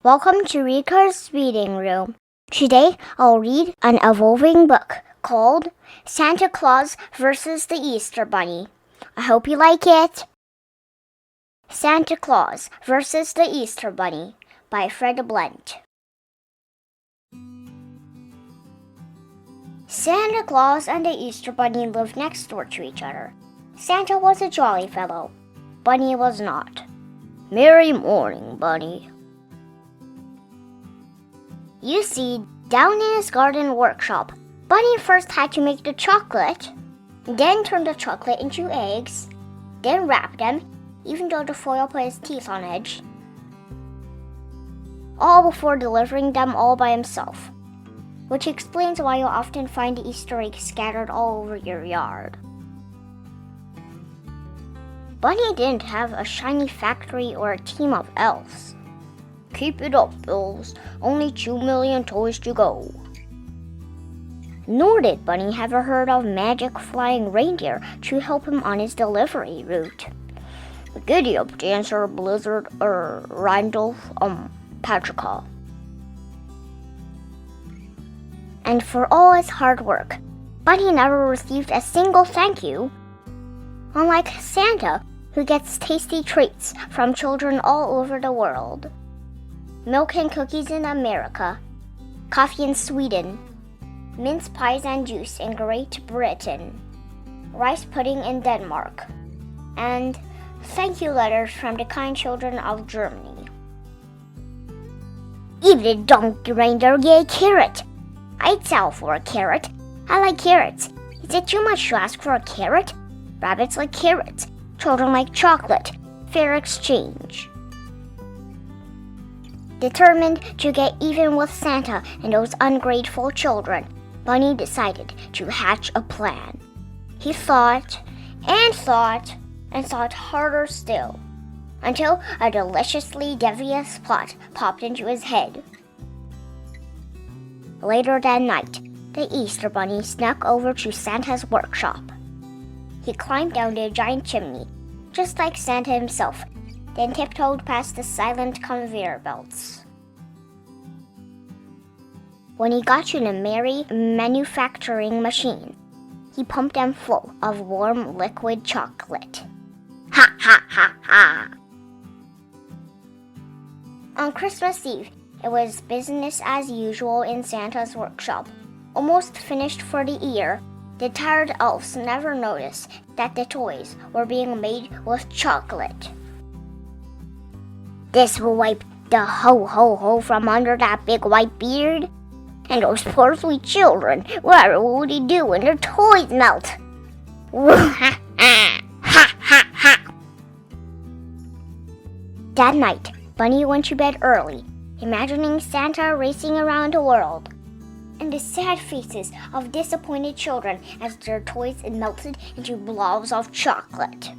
Welcome to Riko's Reading Room. Today I'll read an evolving book called Santa Claus vs. the Easter Bunny. I hope you like it. Santa Claus vs. the Easter Bunny by Fred Blunt. Santa Claus and the Easter Bunny lived next door to each other. Santa was a jolly fellow. Bunny was not. Merry morning, Bunny. You see, down in his garden workshop, Bunny first had to make the chocolate, then turn the chocolate into eggs, then wrap them, even though the foil put his teeth on edge, all before delivering them all by himself, which explains why you'll often find Easter eggs scattered all over your yard. Bunny didn't have a shiny factory or a team of elves. Keep it up, elves. Only 2 million toys to go. Nor did Bunny ever heard of magic flying reindeer to help him on his delivery route. Giddy up, Dancer, Blizzard, Randolph, Patrica. And for all his hard work, Bunny never received a single thank you. Unlike Santa, who gets tasty treats from children all over the world. Milk and cookies in America, coffee in Sweden, mince pies and juice in Great Britain, rice pudding in Denmark, and thank you letters from the kind children of Germany. Even a donkey reindeer get a carrot. I'd sell for a carrot. I like carrots. Is it too much to ask for a carrot? Rabbits like carrots. Children like chocolate. Fair exchange. Determined to get even with Santa and those ungrateful children, Bunny decided to hatch a plan. He thought and thought and thought harder still, until a deliciously devious plot popped into his head. Later that night, the Easter Bunny snuck over to Santa's workshop. He climbed down the giant chimney, just like Santa himself, then tiptoed past the silent conveyor belts. When he got to the merry manufacturing machine, he pumped them full of warm liquid chocolate. Ha ha ha ha! On Christmas Eve, it was business as usual in Santa's workshop. Almost finished for the year, the tired elves never noticed that the toys were being made with chocolate. This will wipe the ho-ho-ho from under that big white beard. And those poor sweet children, what will they do when their toys melt? Ha ha ha! That night, Bunny went to bed early, imagining Santa racing around the world, and the sad faces of disappointed children as their toys melted into blobs of chocolate.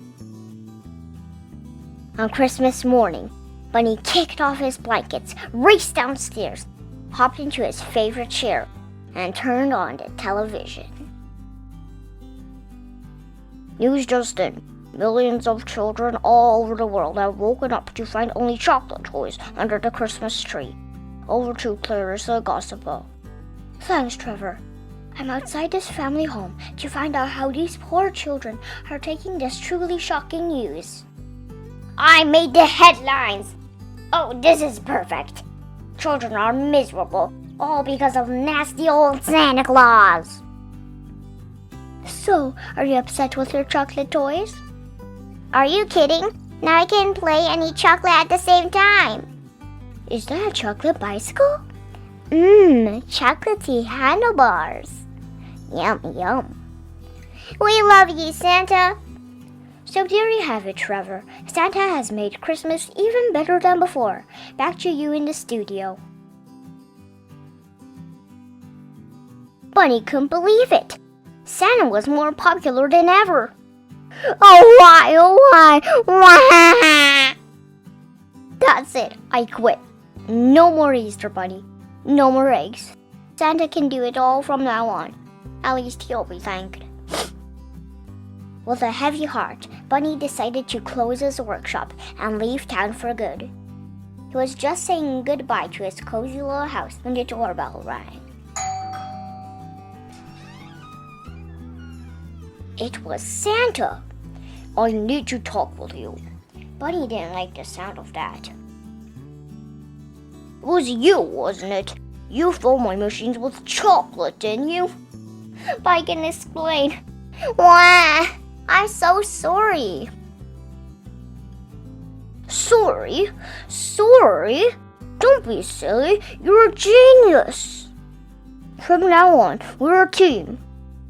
On Christmas morning, Bunny kicked off his blankets, raced downstairs, hopped into his favorite chair, and turned on the television. News just in. Millions of children all over the world have woken up to find only chocolate toys under the Christmas tree. Over to Clarissa Gossipa. Thanks, Trevor. I'm outside this family home to find out how these poor children are taking this truly shocking news. I made the headlines! Oh, this is perfect. Children are miserable, all because of nasty old Santa Claus. So, are you upset with your chocolate toys? Are you kidding? Now I can play and eat chocolate at the same time. Is that a chocolate bicycle? Chocolatey handlebars. Yum, yum. We love you, Santa. So there you have it, Trevor. Santa has made Christmas even better than before. Back to you in the studio. Bunny couldn't believe it. Santa was more popular than ever. Oh, why? That's it. I quit. No more Easter Bunny. No more eggs. Santa can do it all from now on. At least he'll be thanked. With a heavy heart, Bunny decided to close his workshop and leave town for good. He was just saying goodbye to his cozy little house when the doorbell rang. It was Santa. I need to talk with you. Bunny didn't like the sound of that. It was you, wasn't it? You filled my machines with chocolate, didn't you? But I can explain. Wah! I'm so sorry. Sorry? Sorry? Don't be silly. You're a genius. From now on, we're a team.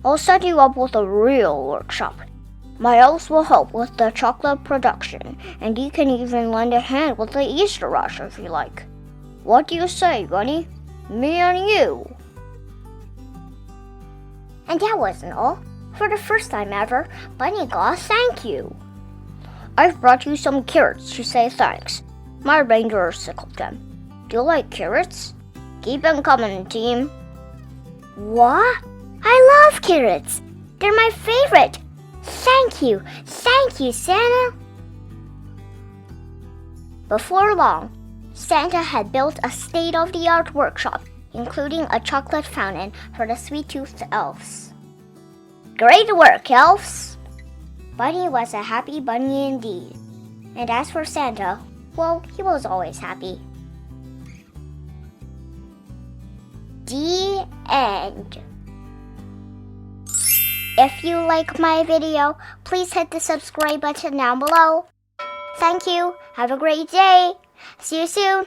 I'll set you up with a real workshop. My elves will help with the chocolate production, and you can even lend a hand with the Easter rush if you like. What do you say, Bunny? Me and you. And that wasn't all. For the first time ever, Bunny got a thank you. I've brought you some carrots to say thanks. My reindeer circled them. Do you like carrots? Keep them coming, team. What? I love carrots. They're my favorite. Thank you, Santa. Before long, Santa had built a state-of-the-art workshop, including a chocolate fountain for the sweet-toothed elves. Great work, elves! Bunny was a happy bunny indeed. And as for Santa, well, he was always happy. The end. If you like my video, please hit the subscribe button down below. Thank you. Have a great day. See you soon.